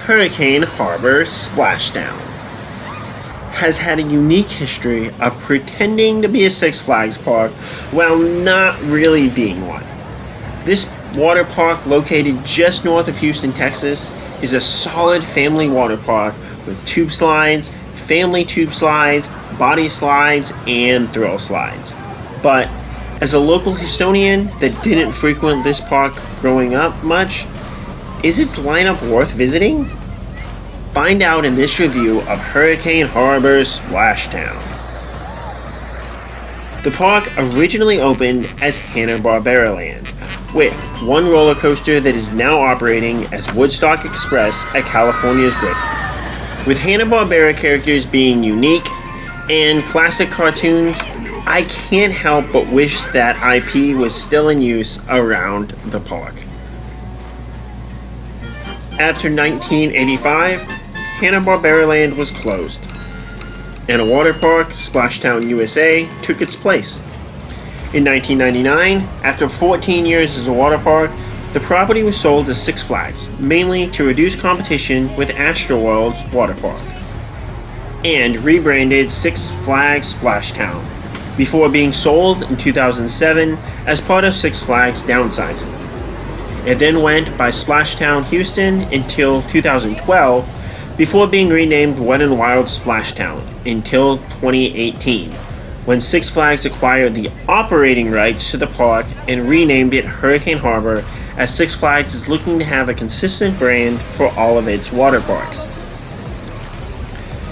Hurricane Harbor Splashtown has had a unique history of pretending to be a Six Flags park while not really being one. This water park, located just north of Houston, Texas, is a solid family water park with tube slides, family tube slides, body slides, and thrill slides. But as a local Houstonian that didn't frequent this park growing up much, is its lineup worth visiting? Find out in this review of Hurricane Harbor Splashtown. The park originally opened as Hanna-Barbera Land, with one roller coaster that is now operating as Woodstock Express at California's Great. With Hanna-Barbera characters being unique and classic cartoons, I can't help but wish that IP was still in use around the park. After 1985, Hanna-Barbera Land was closed, and a water park, Splashtown, USA, took its place. In 1999, after 14 years as a water park, the property was sold to Six Flags, mainly to reduce competition with AstroWorld's water park, and rebranded Six Flags Splashtown, before being sold in 2007 as part of Six Flags downsizing. It then went by Splashtown Houston until 2012, before being renamed Wet n Wild Splashtown until 2018, when Six Flags acquired the operating rights to the park and renamed it Hurricane Harbor, as Six Flags is looking to have a consistent brand for all of its water parks.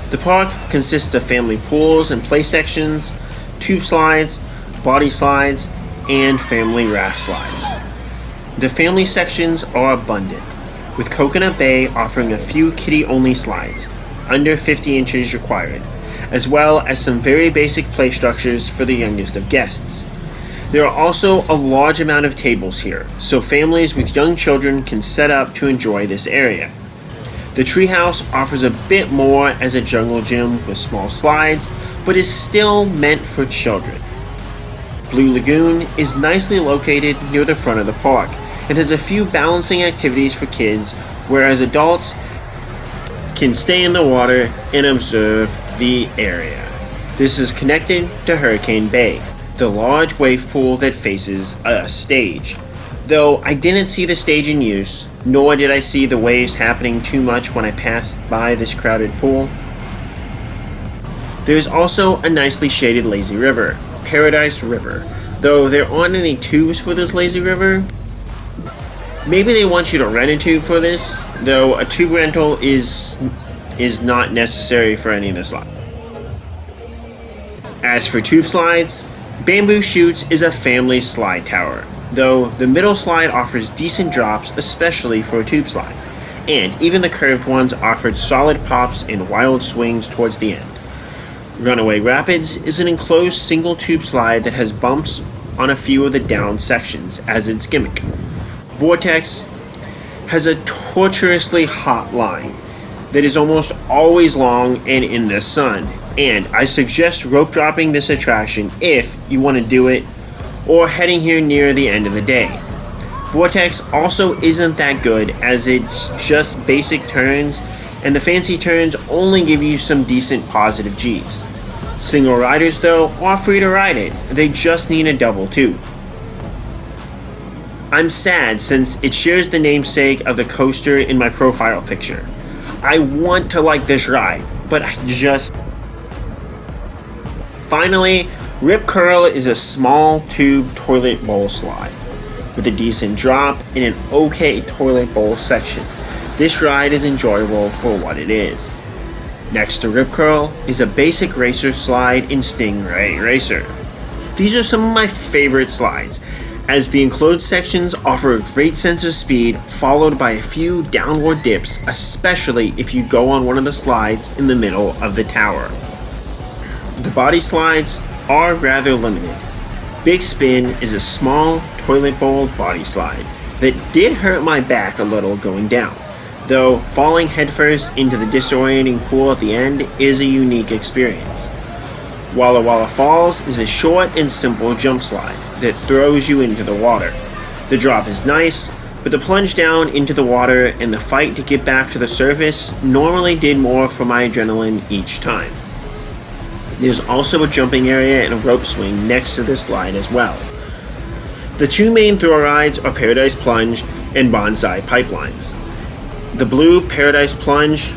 The park consists of family pools and play sections, tube slides, body slides, and family raft slides. The family sections are abundant, with Coconut Bay offering a few kiddie-only slides, under 50 inches required, as well as some very basic play structures for the youngest of guests. There are also a large amount of tables here, so families with young children can set up to enjoy this area. The treehouse offers a bit more as a jungle gym with small slides, but is still meant for children. Blue Lagoon is nicely located near the front of the park and has a few balancing activities for kids, whereas adults can stay in the water and observe the area. This is connected to Hurricane Bay, the large wave pool that faces a stage. Though I didn't see the stage in use, nor did I see the waves happening too much when I passed by this crowded pool. There is also a nicely shaded lazy river, Paradise River, though there aren't any tubes for this lazy river. Maybe they want you to rent a tube for this, though a tube rental is not necessary for any of the slides. As for tube slides, Bamboo Chutes is a family slide tower, though the middle slide offers decent drops, especially for a tube slide, and even the curved ones offered solid pops and wild swings towards the end. Runaway Rapids is an enclosed single tube slide that has bumps on a few of the down sections as its gimmick. Vortex has a torturously hot line that is almost always long and in the sun, and I suggest rope dropping this attraction if you want to do it, or heading here near the end of the day. Vortex also isn't that good, as it's just basic turns, and the fancy turns only give you some decent positive G's. Single riders, though, are free to ride it. They just need a double tube. I'm sad since it shares the namesake of the coaster in my profile picture. I want to like this ride, but I just... Finally, Rip Curl is a small tube toilet bowl slide with a decent drop and an okay toilet bowl section. This ride is enjoyable for what it is. Next to Rip Curl is a basic racer slide in Stingray Racer. These are some of my favorite slides, as the enclosed sections offer a great sense of speed, followed by a few downward dips, especially if you go on one of the slides in the middle of the tower. The body slides are rather limited. Big Spin is a small toilet bowl body slide that did hurt my back a little going down, though falling headfirst into the disorienting pool at the end is a unique experience. Walla Walla Falls is a short and simple jump slide that throws you into the water. The drop is nice, but the plunge down into the water and the fight to get back to the surface normally did more for my adrenaline each time. There's also a jumping area and a rope swing next to this slide as well. The two main thrill rides are Paradise Plunge and Bonsai Pipelines. The blue Paradise Plunge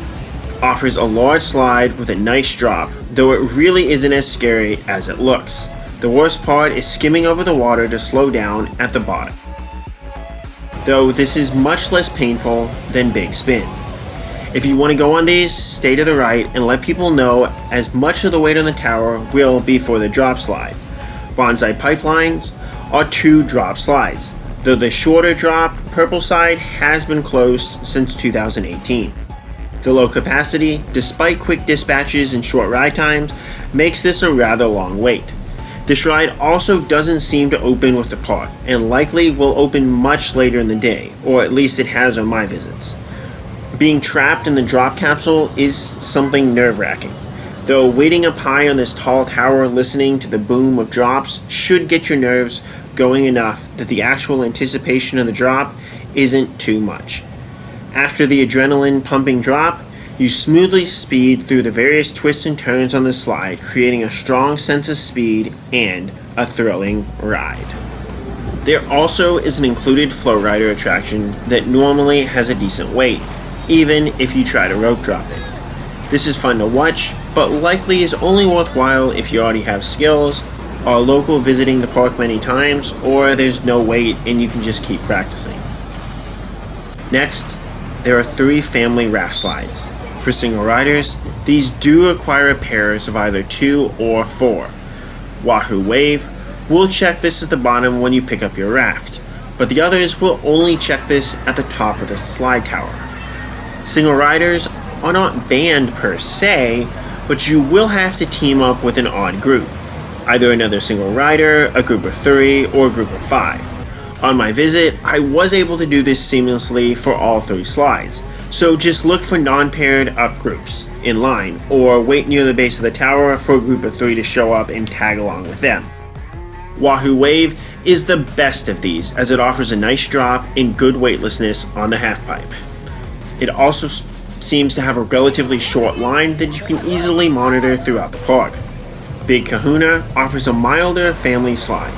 offers a large slide with a nice drop, though it really isn't as scary as it looks. The worst part is skimming over the water to slow down at the bottom, though this is much less painful than Big Spin. If you want to go on these, stay to the right and let people know, as much of the weight on the tower will be for the drop slide. Bonsai Pipelines are 2 drop slides, though the shorter drop purple side has been closed since 2018. The low capacity, despite quick dispatches and short ride times, makes this a rather long wait. This ride also doesn't seem to open with the park, and likely will open much later in the day, or at least it has on my visits. Being trapped in the drop capsule is something nerve-wracking, though waiting up high on this tall tower listening to the boom of drops should get your nerves going enough that the actual anticipation of the drop isn't too much. After the adrenaline pumping drop, you smoothly speed through the various twists and turns on the slide, creating a strong sense of speed and a thrilling ride. There also is an included flow rider attraction that normally has a decent wait, even if you try to rope drop it. This is fun to watch, but likely is only worthwhile if you already have skills, are local visiting the park many times, or there's no wait and you can just keep practicing. Next, there are 3 family raft slides. For single riders, these do require pairs of either 2 or 4. Wahoo Wave will check this at the bottom when you pick up your raft, but the others will only check this at the top of the slide tower. Single riders are not banned per se, but you will have to team up with an odd group, either another single rider, a group of 3, or a group of 5. On my visit, I was able to do this seamlessly for all 3 slides, so just look for non-paired up groups in line, or wait near the base of the tower for a group of 3 to show up and tag along with them. Wahoo Wave is the best of these, as it offers a nice drop and good weightlessness on the halfpipe. It also seems to have a relatively short line that you can easily monitor throughout the park. Big Kahuna offers a milder family slide,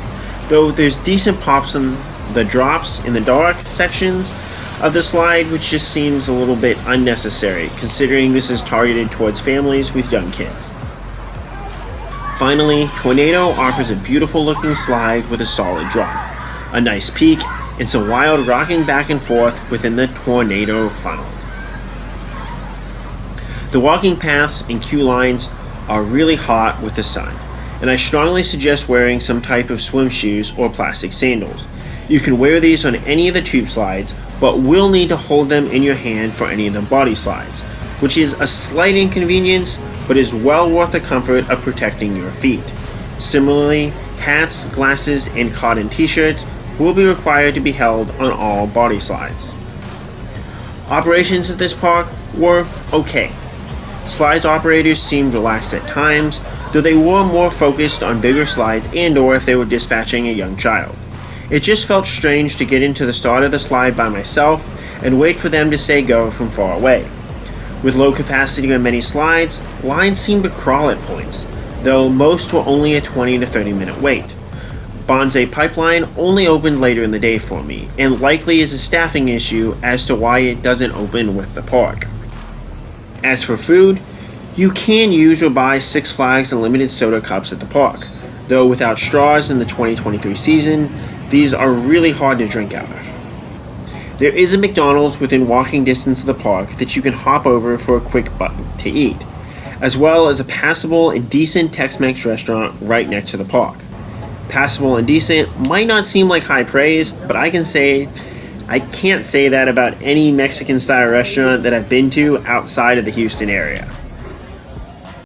though there's decent pops on the drops in the dark sections of the slide, which just seems a little bit unnecessary considering this is targeted towards families with young kids. Finally, Tornado offers a beautiful looking slide with a solid drop, a nice peak, and some wild rocking back and forth within the Tornado funnel. The walking paths and queue lines are really hot with the sun, and I strongly suggest wearing some type of swim shoes or plastic sandals. You can wear these on any of the tube slides, but will need to hold them in your hand for any of the body slides, which is a slight inconvenience, but is well worth the comfort of protecting your feet. Similarly, hats, glasses, and cotton t-shirts will be required to be held on all body slides. Operations at this park were okay. Slides operators seemed relaxed at times, though they were more focused on bigger slides and or if they were dispatching a young child. It just felt strange to get into the start of the slide by myself and wait for them to say go from far away. With low capacity on many slides, lines seemed to crawl at points, though most were only a 20 to 30 minute wait. Bonsai Pipeline only opened later in the day for me, and likely is a staffing issue as to why it doesn't open with the park. As for food, you can use or buy Six Flags Unlimited soda cups at the park, though without straws in the 2023 season, these are really hard to drink out of. There is a McDonald's within walking distance of the park that you can hop over for a quick bite to eat, as well as a passable and decent Tex-Mex restaurant right next to the park. Passable and decent might not seem like high praise, but I can't say that about any Mexican-style restaurant that I've been to outside of the Houston area.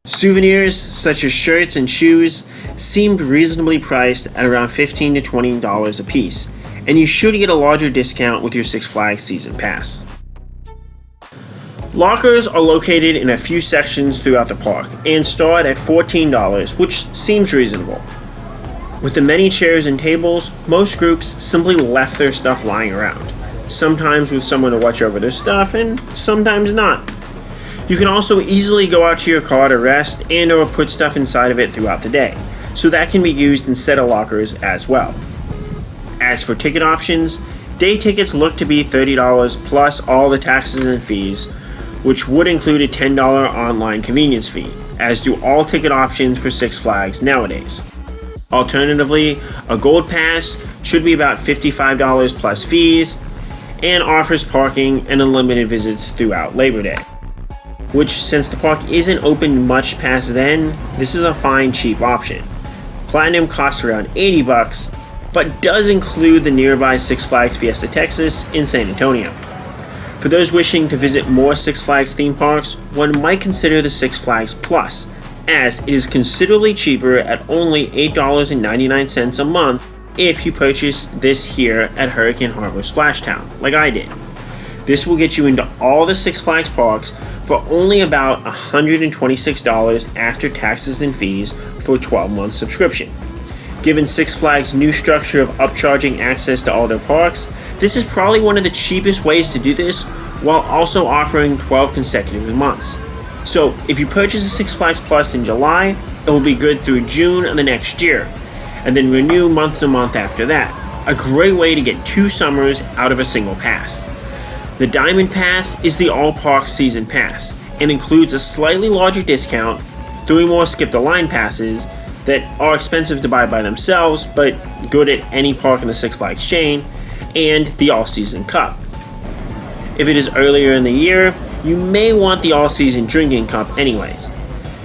Souvenirs, such as shirts and shoes, seemed reasonably priced at around $15 to $20 a piece, and you should get a larger discount with your Six Flags Season Pass. Lockers are located in a few sections throughout the park and start at $14, which seems reasonable. With the many chairs and tables, most groups simply left their stuff lying around. sometimes with someone to watch over their stuff and sometimes not. You can also easily go out to your car to rest and or put stuff inside of it throughout the day, so that can be used instead of lockers as well. As for ticket options, day tickets look to be $30 plus all the taxes and fees, which would include a $10 online convenience fee, as do all ticket options for Six Flags nowadays. Alternatively, a Gold Pass should be about $55 plus fees and offers parking and unlimited visits throughout Labor Day. Which, since the park isn't open much past then, this is a fine cheap option. Platinum costs around $80, but does include the nearby Six Flags Fiesta Texas in San Antonio. For those wishing to visit more Six Flags theme parks, one might consider the Six Flags Plus, as it is considerably cheaper at only $8.99 a month if you purchase this here at Hurricane Harbor Splashtown, like I did. This will get you into all the Six Flags parks for only about $126 after taxes and fees for a 12-month subscription. Given Six Flags' new structure of upcharging access to all their parks, this is probably one of the cheapest ways to do this while also offering 12 consecutive months. So if you purchase a Six Flags Plus in July, it will be good through June of the next year, and then renew month to month after that. A great way to get 2 summers out of a single pass. The Diamond Pass is the all-park season pass and includes a slightly larger discount, 3 more skip-the-line passes that are expensive to buy by themselves but good at any park in the Six Flags chain, and the all-season cup. If it is earlier in the year, you may want the all-season drinking cup anyways.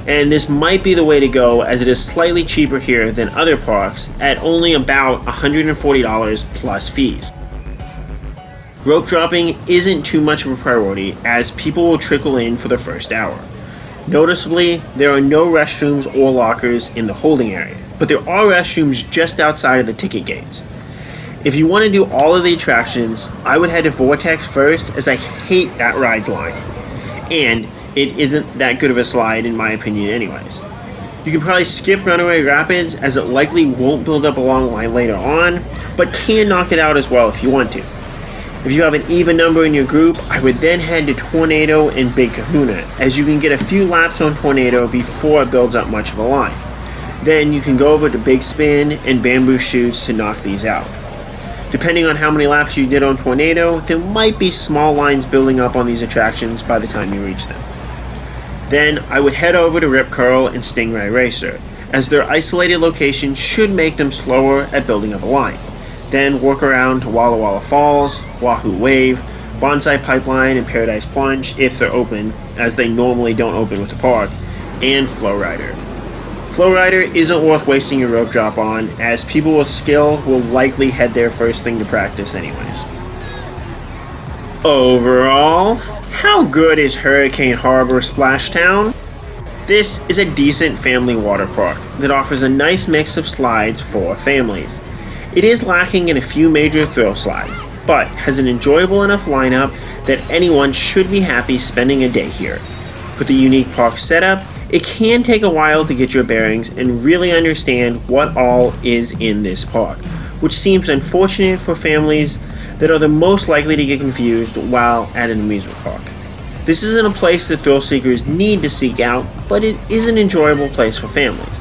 And this might be the way to go, as it is slightly cheaper here than other parks at only about $140 plus fees. Rope dropping isn't too much of a priority, as people will trickle in for the first hour. Noticeably, there are no restrooms or lockers in the holding area, but there are restrooms just outside of the ticket gates. If you want to do all of the attractions, I would head to Vortex first, as I hate that ride line. And it isn't that good of a slide in my opinion anyways. You can probably skip Runaway Rapids, as it likely won't build up a long line later on, but can knock it out as well if you want to. If you have an even number in your group, I would then head to Tornado and Big Kahuna, as you can get a few laps on Tornado before it builds up much of a line. Then you can go over to Big Spin and Bamboo Shoots to knock these out. Depending on how many laps you did on Tornado, there might be small lines building up on these attractions by the time you reach them. Then I would head over to Rip Curl and Stingray Racer, as their isolated location should make them slower at building up a line. Then work around to Walla Walla Falls, Wahoo Wave, Bonsai Pipeline, and Paradise Plunge if they're open, as they normally don't open with the park, and Flow Rider. Flow Rider isn't worth wasting your rope drop on, as people with skill will likely head there first thing to practice anyways. Overall, how good is Hurricane Harbor Splashtown? This is a decent family water park that offers a nice mix of slides for families. It is lacking in a few major thrill slides, but has an enjoyable enough lineup that anyone should be happy spending a day here. With the unique park setup, it can take a while to get your bearings and really understand what all is in this park, which seems unfortunate for families that are the most likely to get confused while at an amusement park. This isn't a place that thrill seekers need to seek out, but it is an enjoyable place for families.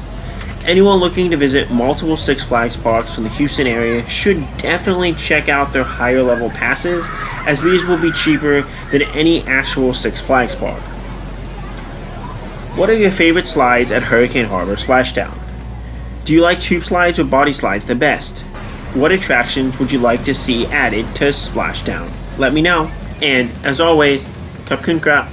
Anyone looking to visit multiple Six Flags parks from the Houston area should definitely check out their higher level passes, as these will be cheaper than any actual Six Flags park. What are your favorite slides at Hurricane Harbor Splashtown? Do you like tube slides or body slides the best? What attractions would you like to see added to Splashtown? Let me know. And as always, Cup Kun Krap.